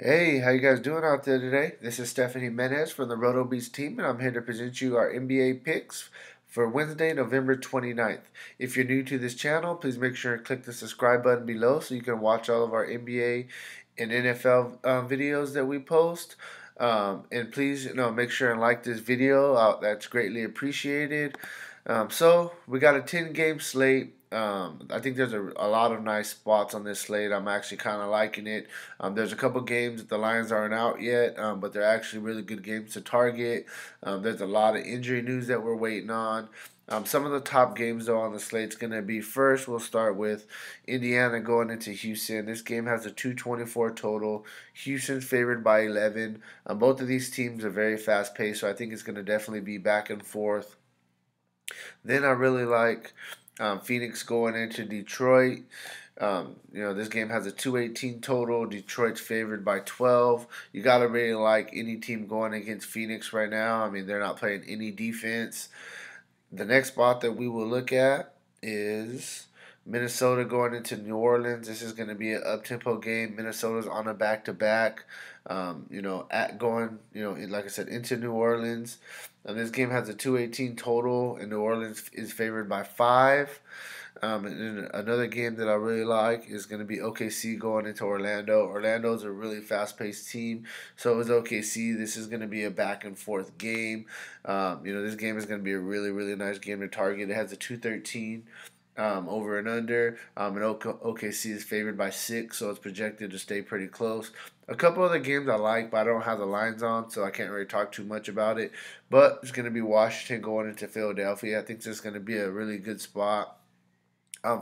Hey, how you guys doing out there today? This is Stephanie Menez from the Roto Beast team, and I'm here to present you our NBA picks for Wednesday, November 29th. If you're new to this channel, please make sure and click the subscribe button below so you can watch all of our NBA and NFL videos that we post. And please, make sure and like this video. That's greatly appreciated. So we got a 10-game slate. I think there's a lot of nice spots on this slate. I'm actually kind of liking it. There's a couple games that the Lions aren't out yet, but they're actually really good games to target. There's a lot of injury news that we're waiting on. Some of the top games, though, on the slate's going to be first, we'll start with Indiana going into Houston. This game has a 224 total. Houston's favored by 11. Both of these teams are very fast paced, so I think it's going to definitely be back and forth. Then I really like Phoenix going into Detroit. This game has a 218 total. Detroit's favored by 12. You got to really like any team going against Phoenix right now. I mean, they're not playing any defense. The next spot that we will look at is Minnesota going into New Orleans. This is going to be an up-tempo game. Minnesota's on a back-to-back. Like I said, into New Orleans. This game has a 218 total, and New Orleans is favored by 5. And then another game that I really like is going to be OKC going into Orlando. Orlando's a really fast-paced team, so is OKC. This is going to be a back-and-forth game. This game is going to be a really, really nice game to target. It has a 213 over and under. And OKC is favored by 6, so it's projected to stay pretty close. A couple other games I like, but I don't have the lines on, so I can't really talk too much about it. But it's going to be Washington going into Philadelphia. I think this is going to be a really good spot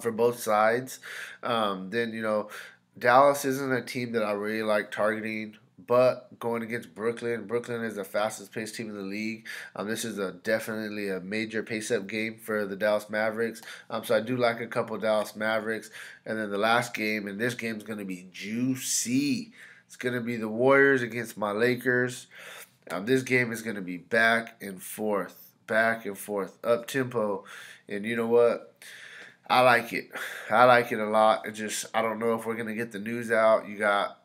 for both sides. Dallas isn't a team that I really like targeting. But going against Brooklyn, Brooklyn is the fastest paced team in the league. This is definitely a major pace up game for the Dallas Mavericks. So I do like a couple Dallas Mavericks. And then the last game, and this game is going to be juicy. It's going to be the Warriors against my Lakers. This game is going to be back and forth, up tempo. And you know what? I like it. I like it a lot. I don't know if we're going to get the news out. You got,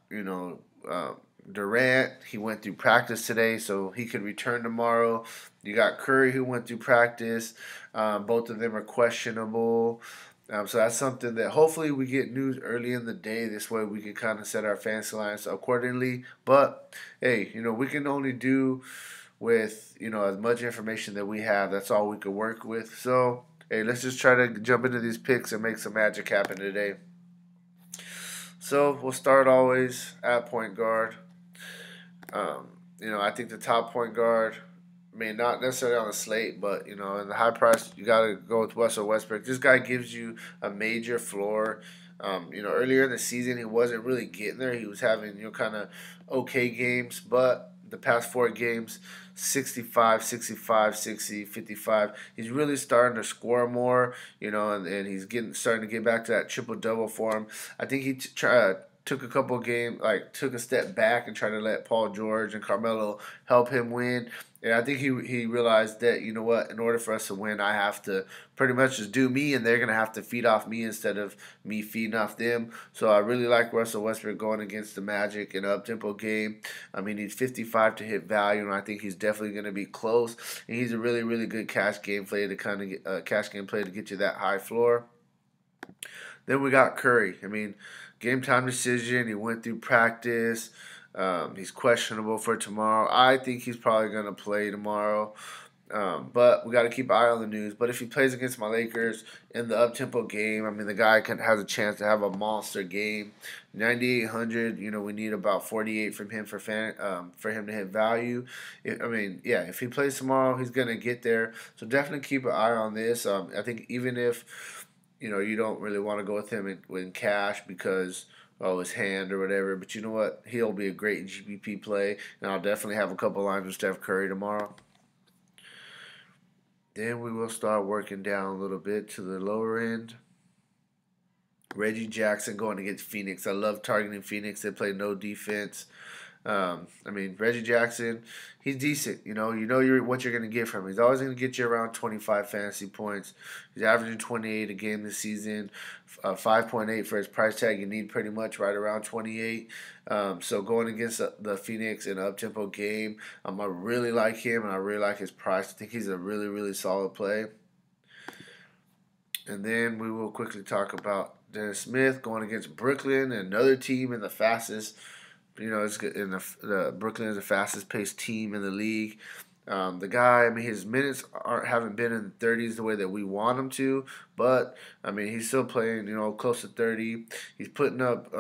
Durant, he went through practice today, so he could return tomorrow. You got Curry, who went through practice. Both of them are questionable. So that's something that hopefully we get news early in the day. This way we can kind of set our fantasy lines accordingly. But, hey, we can only do with, as much information that we have. That's all we can work with. So, hey, let's just try to jump into these picks and make some magic happen today. So we'll start always at point guard. I think the top point guard, not necessarily on the slate, but in the high price, you got to go with Russell Westbrook. This guy gives you a major floor. Earlier in the season, he wasn't really getting there. He was having kind of okay games, but the past 4 games, 65, 65, 60, 55. He's really starting to score more, and he's starting to get back to that triple-double form. I think he took a couple games, took a step back and tried to let Paul George and Carmelo help him win. And I think he realized that, in order for us to win, I have to pretty much just do me, and they're going to have to feed off me instead of me feeding off them. So I really like Russell Westbrook going against the Magic in an up-tempo game. He needs 55 to hit value, and I think he's definitely going to be close. And he's a really, really good cash game play to get you that high floor. Then we got Curry. Game time decision. He went through practice. He's questionable for tomorrow. I think he's probably going to play tomorrow. But we got to keep an eye on the news. But if he plays against my Lakers in the up-tempo game, the guy has a chance to have a monster game. 9,800. We need about 48 from him for him to hit value. If he plays tomorrow, he's going to get there. So definitely keep an eye on this. I think even if you don't really want to go with him in cash because his hand or whatever. But you know what? He'll be a great GPP play, and I'll definitely have a couple lines with Steph Curry tomorrow. Then we will start working down a little bit to the lower end. Reggie Jackson going against Phoenix. I love targeting Phoenix. They play no defense. I mean, Reggie Jackson, he's decent. What you're going to get from him. He's always going to get you around 25 fantasy points. He's averaging 28 a game this season, 5.8 for his price tag. You need pretty much right around 28. So going against the Phoenix in an up-tempo game, I really like him, and I really like his price. I think he's a really, really solid play. And then we will quickly talk about Dennis Smith going against Brooklyn, another team in the fastest. It's in the Brooklyn is the fastest paced team in the league. The guy, I mean, his minutes haven't been in the 30s the way that we want him to, but I mean, he's still playing, close to 30. He's putting up,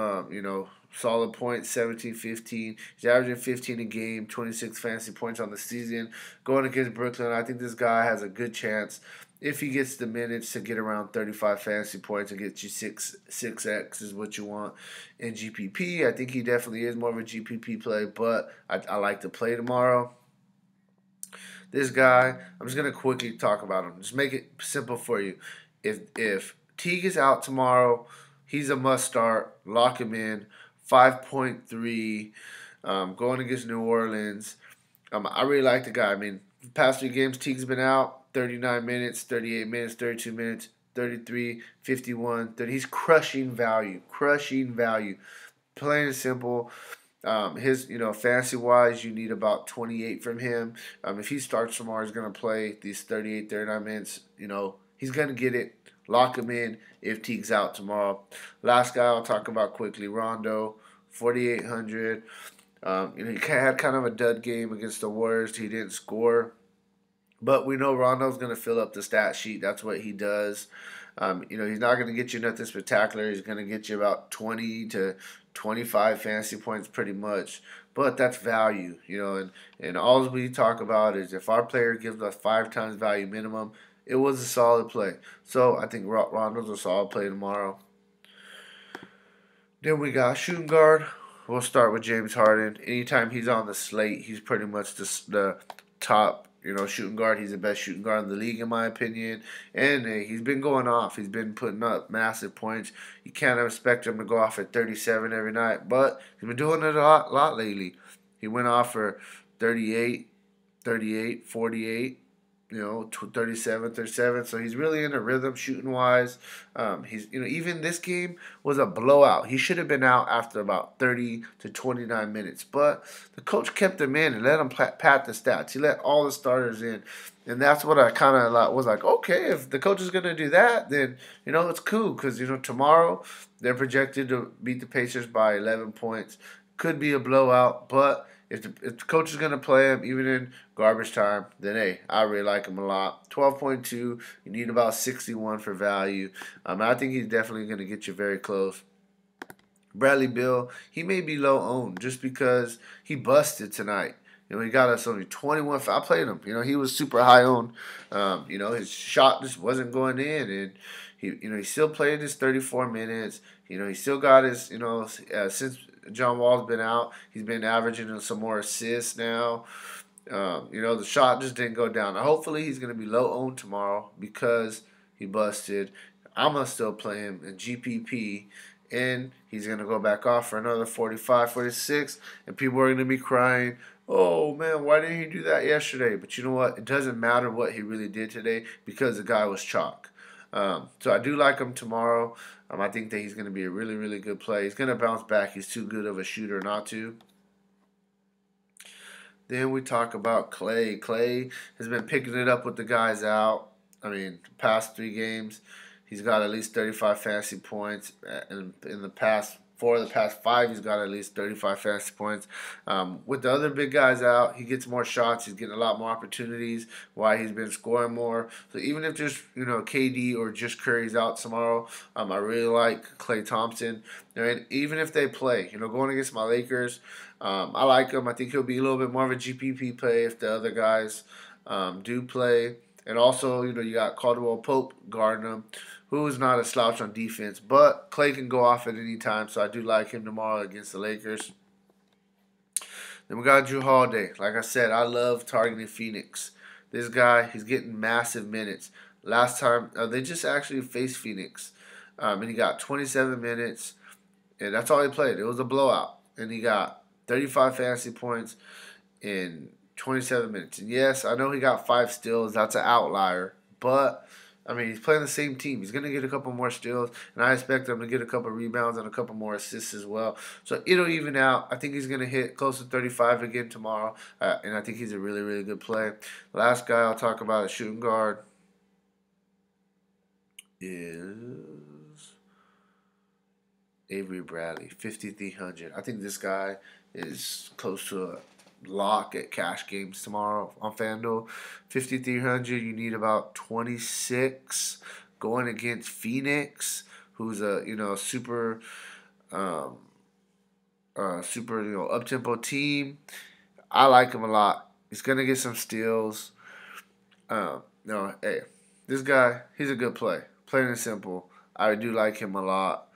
solid points, 17, 15. He's averaging 15 a game, 26 fantasy points on the season. Going against Brooklyn, I think this guy has a good chance if he gets the minutes to get around 35 fantasy points and get you 6x is what you want in GPP. I think he definitely is more of a GPP play, but I like to play tomorrow. This guy, I'm just going to quickly talk about him. Just make it simple for you. If Teague is out tomorrow, he's a must start. Lock him in. 5.3, going against New Orleans. I really like the guy. I mean, the past 3 games, Teague's been out. 39 minutes, 38 minutes, 32 minutes, 33, 51, 30. He's crushing value. Plain and simple. His, fantasy wise, you need about 28 from him. If he starts tomorrow, he's going to play these 38, 39 minutes. He's going to get it. Lock him in if Teague's out tomorrow. Last guy I'll talk about quickly, Rondo, 4,800. He had kind of a dud game against the Warriors. He didn't score. But we know Rondo's going to fill up the stat sheet. That's what he does. He's not going to get you nothing spectacular. He's going to get you about 20 to 25 fantasy points pretty much. But that's value, and all we talk about is if our player gives us 5 times value minimum, it was a solid play. So I think Rondo's a solid play tomorrow. Then we got shooting guard. We'll start with James Harden. Anytime he's on the slate, he's pretty much the top shooting guard. He's the best shooting guard in the league, in my opinion. And he's been going off. He's been putting up massive points. You can't expect him to go off at 37 every night, but he's been doing it a lot lately. He went off for 38, 48, 37, 37. So he's really in a rhythm shooting wise. He's even this game was a blowout. He should have been out after about 30 to 29 minutes, but the coach kept him in and let him pat the stats. He let all the starters in, and that's what I kind of was like. Okay, if the coach is gonna do that, then it's cool because tomorrow they're projected to beat the Pacers by 11 points. Could be a blowout, but if the coach is going to play him, even in garbage time, then, hey, I really like him a lot. 12.2, you need about 61 for value. I think he's definitely going to get you very close. Bradley Beal, he may be low owned just because he busted tonight. He got us only 21. I played him. He was super high owned. His shot just wasn't going in, and he still played his 34 minutes. He still got his. Since John Wall's been out, he's been averaging some more assists now. The shot just didn't go down. Now, hopefully, he's going to be low owned tomorrow because he busted. I'm going to still play him in GPP. And he's going to go back off for another 45, 46. And people are going to be crying, oh, man, why didn't he do that yesterday? But you know what? It doesn't matter what he really did today because the guy was chalk. So I do like him tomorrow. I think that he's going to be a really, really good play. He's going to bounce back. He's too good of a shooter not to. Then we talk about Clay. Clay has been picking it up with the guys out. Past 3 games, he's got at least 35 fantasy points. In the past 5, he's got at least 35 fantasy points. With the other big guys out, he gets more shots. He's getting a lot more opportunities. Why he's been scoring more. So even if just KD or just Curry's out tomorrow, I really like Klay Thompson. And even if they play, going against my Lakers, I like him. I think he'll be a little bit more of a GPP play if the other guys do play. And also, you got Caldwell Pope guarding him, who is not a slouch on defense. But Clay can go off at any time, so I do like him tomorrow against the Lakers. Then we got Jrue Holiday. Like I said, I love targeting Phoenix. This guy, he's getting massive minutes. Last time, they just actually faced Phoenix. And he got 27 minutes, and that's all he played. It was a blowout. And he got 35 fantasy points in 27 minutes. And yes, I know he got 5 steals. That's an outlier. But, I mean, he's playing the same team. He's going to get a couple more steals. And I expect him to get a couple rebounds and a couple more assists as well. So it'll even out. I think he's going to hit close to 35 again tomorrow. And I think he's a really, really good play. Last guy I'll talk about, a shooting guard, is Avery Bradley, 5,300. I think this guy is close to a lock at cash games tomorrow on Fanduel. 5,300. You need about 26 going against Phoenix, who's a super um, super up tempo team. I like him a lot. He's gonna get some steals. No, hey, this guy, he's a good play. Plain and simple. I do like him a lot.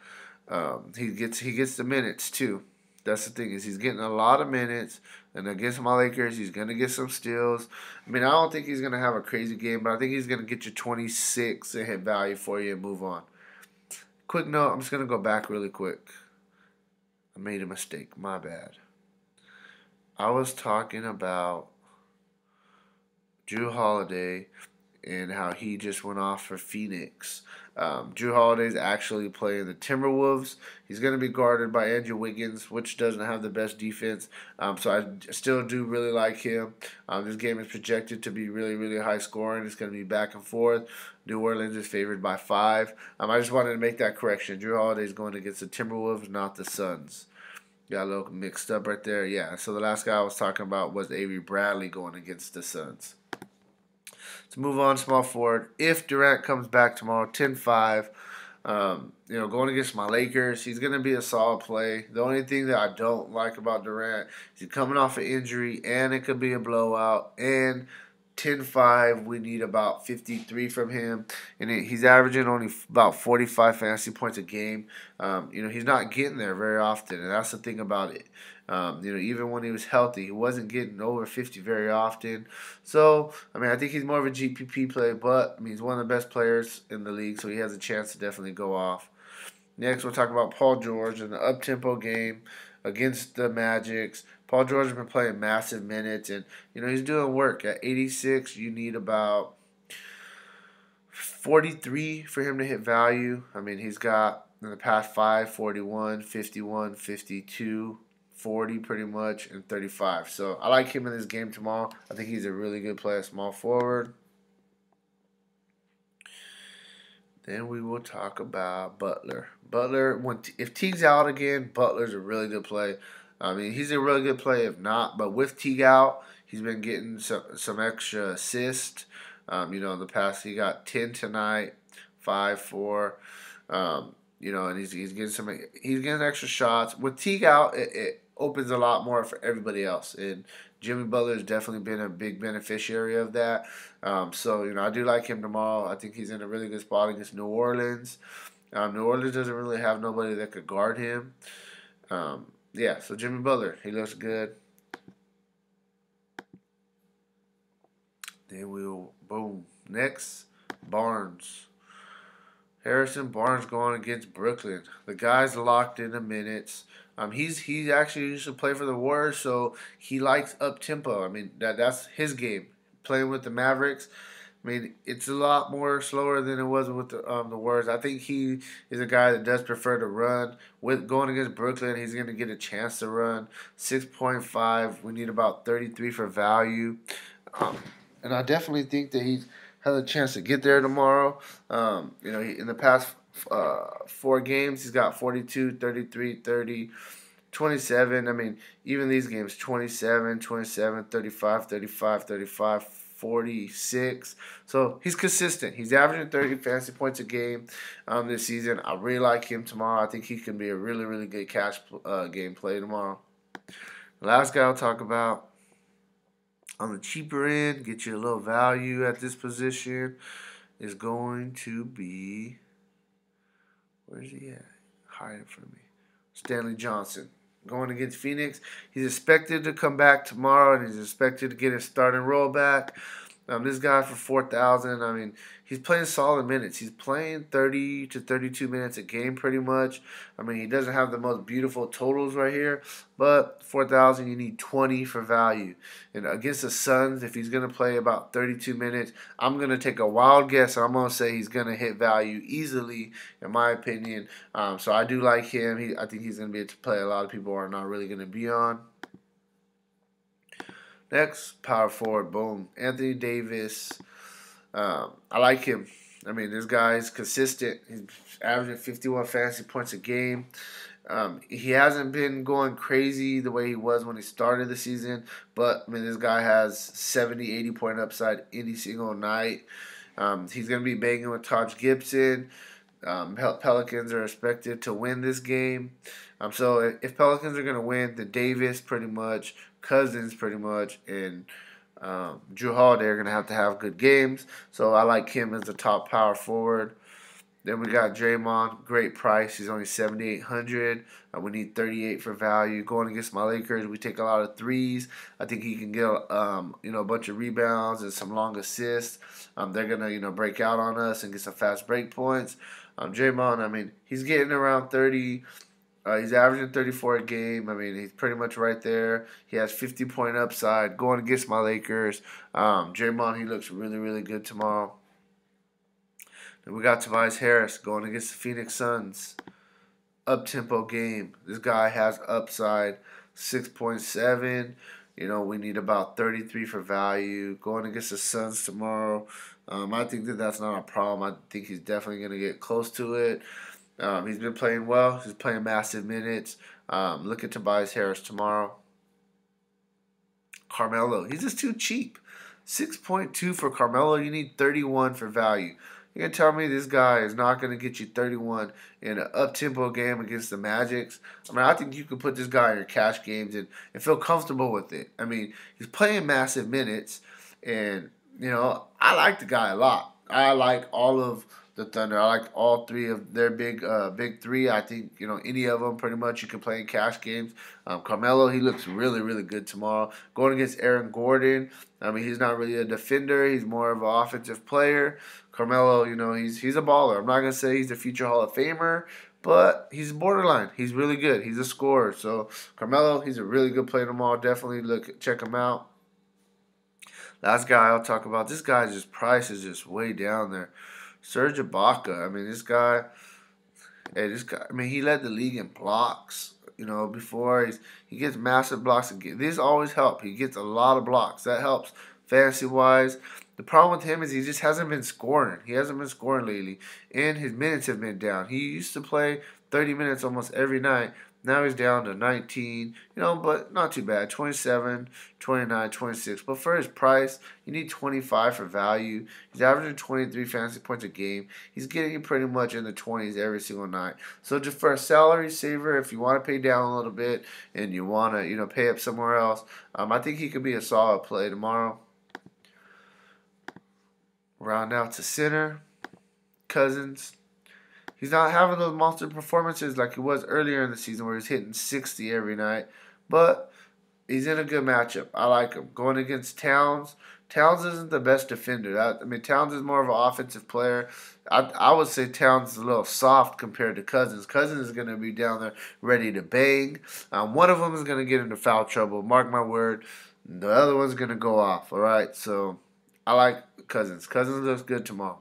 He gets the minutes too. That's the thing, is he's getting a lot of minutes, and against my Lakers, he's gonna get some steals. I mean, I don't think he's gonna have a crazy game, but I think he's gonna get you 26 and hit value for you and move on. Quick note, I'm just gonna go back really quick. I made a mistake. My bad. I was talking about Drew Holiday and how he just went off for Phoenix. Drew Holiday's actually playing the Timberwolves. He's going to be guarded by Andrew Wiggins, which doesn't have the best defense. So I still do really like him. This game is projected to be really, really high scoring. It's going to be back and forth. New Orleans is favored by 5. I just wanted to make that correction. Drew Holiday is going against the Timberwolves, not the Suns. Got a little mixed up right there. Yeah, so the last guy I was talking about was Avery Bradley going against the Suns. Let's move on, small forward. If Durant comes back tomorrow, 10-5, going against my Lakers, he's going to be a solid play. The only thing that I don't like about Durant is he's coming off an injury, and it could be a blowout, and 10-5, we need about 53 from him, and he's averaging only about 45 fantasy points a game. He's not getting there very often, and that's the thing about it. Even when he was healthy, he wasn't getting over 50 very often. So, I think he's more of a GPP play, but, he's one of the best players in the league, so he has a chance to definitely go off. Next, we'll talk about Paul George in the up-tempo game against the Magics. Paul George has been playing massive minutes, and, he's doing work. At 86, you need about 43 for him to hit value. He's got, in the past 5, 41, 51, 52, 40 pretty much, and 35. So I like him in this game tomorrow. I think he's a really good player, small forward. Then we will talk about Butler. If Teague's out again, Butler's a really good play. He's a really good play if not, but with Teague out, he's been getting some extra assists. In the past, he got 10 tonight, 5, 4. And he's getting extra shots. With Teague out, it opens a lot more for everybody else. And Jimmy Butler has definitely been a big beneficiary of that. I do like him tomorrow. I think he's in a really good spot against New Orleans. New Orleans doesn't really have nobody that could guard him. So Jimmy Butler, he looks good. Then boom. Next, Barnes. Harrison Barnes going against Brooklyn. The guy's locked in the minutes. He actually used to play for the Warriors, so he likes up tempo. That's his game. Playing with the Mavericks, it's a lot more slower than it was with the Warriors. I think he is a guy that does prefer to run. With going against Brooklyn, he's going to get a chance to run. 6.5. We need about 33 for value. And I definitely think that he has a chance to get there tomorrow. In the past 4 games, he's got 42, 33, 30, 27. Even these games, 27, 27, 35, 35, 35, 46. So he's consistent. He's averaging 30 fantasy points a game this season. I really like him tomorrow. I think he can be a really, really good cash game play tomorrow. The last guy I'll talk about, on the cheaper end, get you a little value at this position, is going to be, where's he at? Hiding from me. Stanley Johnson. Going against Phoenix. He's expected to come back tomorrow, and he's expected to get his starting role back. This guy for 4,000. I mean, he's playing solid minutes. He's playing 30 to 32 minutes a game, pretty much. I mean, he doesn't have the most beautiful totals right here, but 4,000, you need 20 for value. And against the Suns, if he's gonna play about 32 minutes, I'm gonna take a wild guess. I'm gonna say he's gonna hit value easily, in my opinion. So I do like him. I think he's gonna be able to play. A lot of people are not really gonna be on. Next, power forward, boom, Anthony Davis. I like him. I mean, this guy's consistent. He's averaging 51 fantasy points a game. He hasn't been going crazy the way he was when he started the season, but I mean, this guy has 70, 80 point upside any single night. He's going to be banging with Taj Gibson. Pelicans are expected to win this game. So if Pelicans are going to win, then Davis pretty much, Cousins pretty much, and Drew Holiday are going to have good games. So I like him as the top power forward. Then we got Draymond, great price. He's only 7,800. We need 38 for value. Going against my Lakers, we take a lot of threes. I think he can get a bunch of rebounds and some long assists. They're gonna break out on us and get some fast break points. Draymond, I mean, he's getting around 30. He's averaging 34 a game. I mean, he's pretty much right there. He has 50-point upside. Going against my Lakers, Draymond, he looks really, really good tomorrow. Then we got Tobias Harris going against the Phoenix Suns. Up-tempo game. This guy has upside, 6.7. We need about 33 for value. Going against the Suns tomorrow, I think that's not a problem. I think he's definitely going to get close to it. He's been playing well. He's playing massive minutes. Look at Tobias Harris tomorrow. Carmelo, he's just too cheap. 6.2 for Carmelo. You need 31 for value. You're going to tell me this guy is not going to get you 31 in an up-tempo game against the Magics? I mean, I think you can put this guy in your cash games and feel comfortable with it. I mean, he's playing massive minutes, and, I like the guy a lot. I like all of the Thunder. I like all three of their big three. I think, any of them pretty much you can play in cash games. Carmelo, he looks really, really good tomorrow. Going against Aaron Gordon, I mean, he's not really a defender. He's more of an offensive player. Carmelo, he's a baller. I'm not going to say he's a future Hall of Famer, but he's borderline. He's really good. He's a scorer. So, Carmelo, he's a really good player tomorrow. Definitely check him out. Last guy I'll talk about, this guy's price is just way down there. Serge Ibaka. I mean, this guy, I mean, he led the league in blocks. Before he gets massive blocks. These always help. He gets a lot of blocks. That helps fantasy wise. The problem with him is he just hasn't been scoring. He hasn't been scoring lately, and his minutes have been down. He used to play 30 minutes almost every night. Now he's down to 19, but not too bad. 27, 29, 26. But for his price, you need 25 for value. He's averaging 23 fantasy points a game. He's getting you pretty much in the 20s every single night. So just for a salary saver, if you want to pay down a little bit and you want to, pay up somewhere else, I think he could be a solid play tomorrow. Round out to center, Cousins. He's not having those monster performances like he was earlier in the season where he's hitting 60 every night. But he's in a good matchup. I like him. Going against Towns. Towns isn't the best defender. Towns is more of an offensive player. I would say Towns is a little soft compared to Cousins. Cousins is going to be down there ready to bang. One of them is going to get into foul trouble. Mark my word. The other one's going to go off. All right? So I like Cousins. Cousins looks good tomorrow.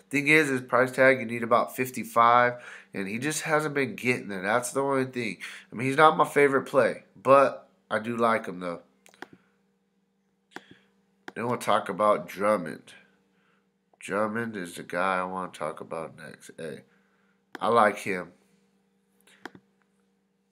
Thing is, his price tag, you need about 55, and he just hasn't been getting there. That's the only thing. I mean, he's not my favorite play, but I do like him, though. Then we'll talk about Drummond. Drummond is the guy I want to talk about next. Hey, I like him.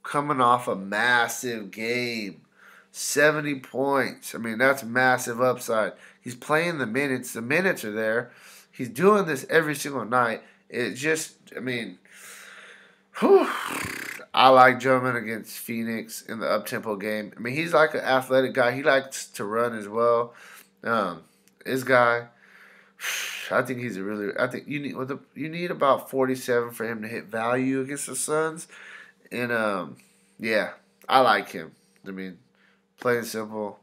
Coming off a massive game. 70 points. I mean, that's massive upside. He's playing the minutes. The minutes are there. He's doing this every single night. It just, I like Drummond against Phoenix in the up-tempo game. I mean, he's like an athletic guy. He likes to run as well. This guy, I think you need about 47 for him to hit value against the Suns. And, yeah, I like him. I mean, plain and simple.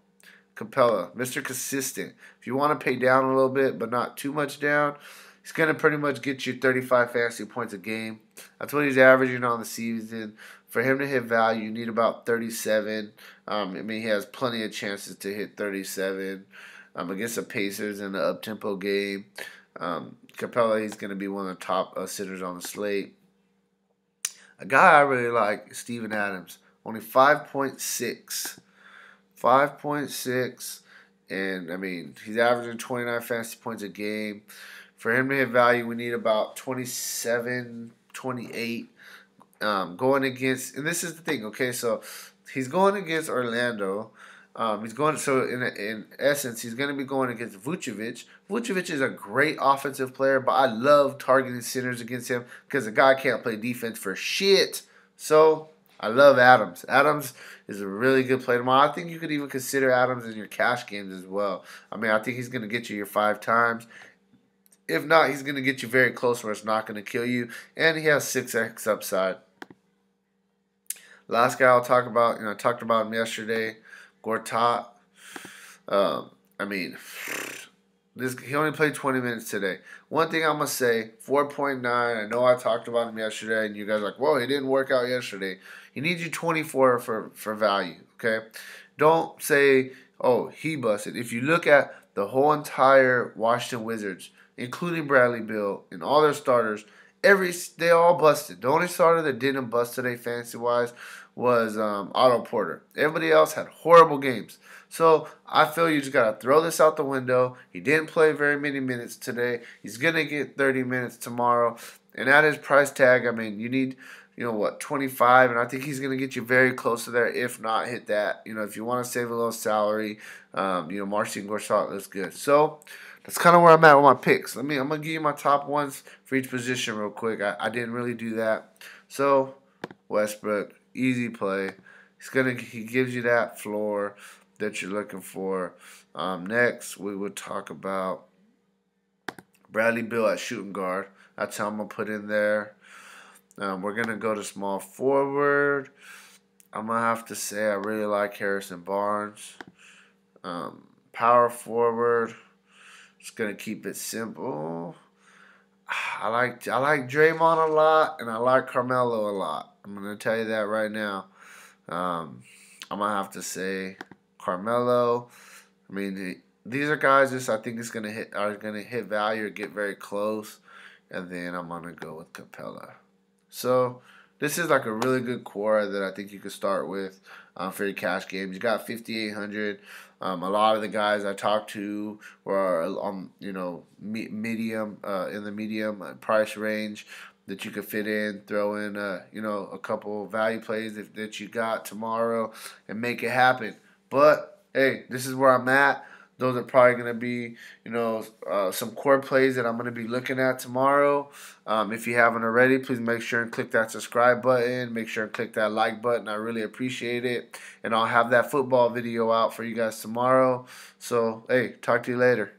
Capella, Mr. Consistent. If you want to pay down a little bit, but not too much down, he's going to pretty much get you 35 fantasy points a game. That's what he's averaging on the season. For him to hit value, you need about 37. I mean, he has plenty of chances to hit 37 against the Pacers in the up-tempo game. Capella, he's going to be one of the top sitters on the slate. A guy I really like is Steven Adams. Only 5.6. 5.6. And, I mean, he's averaging 29 fantasy points a game. For him to hit value, we need about 27, 28. Going against, and this is the thing, okay? So he's going against Orlando. In essence, he's going to be going against Vucevic. Vucevic is a great offensive player, but I love targeting centers against him because the guy can't play defense for shit. So I love Adams. Adams is a really good player tomorrow. I think you could even consider Adams in your cash games as well. I mean, I think he's going to get you your 5 times. If not, he's going to get you very close where it's not going to kill you. And he has 6x upside. Last guy I'll talk about, I talked about him yesterday, Gortat. I mean, he only played 20 minutes today. One thing I'm going to say, 4.9. I know I talked about him yesterday, and you guys are like, whoa, he didn't work out yesterday. He needs you 24 for value, okay? Don't say, oh, he busted. If you look at the whole entire Washington Wizards, including Bradley Beal and all their starters, they all busted. The only starter that didn't bust today, fantasy-wise, was Otto Porter. Everybody else had horrible games. So I feel you just got to throw this out the window. He didn't play very many minutes today. He's going to get 30 minutes tomorrow. And at his price tag, I mean, you need, 25. And I think he's going to get you very close to there, if not hit that. If you want to save a little salary, Marcin Gortat looks good. So that's kind of where I'm at with my picks. I'm going to give you my top ones for each position real quick. I didn't really do that. So Westbrook, easy play. He gives you that floor that you're looking for. Next, we would talk about Bradley Beal at shooting guard. That's how I'm going to put in there. We're going to go to small forward. I'm going to have to say I really like Harrison Barnes. Power forward. Just going to keep it simple. I like Draymond a lot, and I like Carmelo a lot. I'm going to tell you that right now. I'm going to have to say Carmelo. I mean, these are guys I think are going to hit value or get very close. And then I'm going to go with Capella. So this is like a really good core that I think you could start with for your cash games. You got 5,800. A lot of the guys I talked to were on medium in the medium price range that you could fit in. Throw in a couple value plays that you got tomorrow and make it happen. But hey, this is where I'm at. Those are probably going to be, some core plays that I'm going to be looking at tomorrow. If you haven't already, please make sure and click that subscribe button. Make sure and click that like button. I really appreciate it. And I'll have that football video out for you guys tomorrow. So, hey, talk to you later.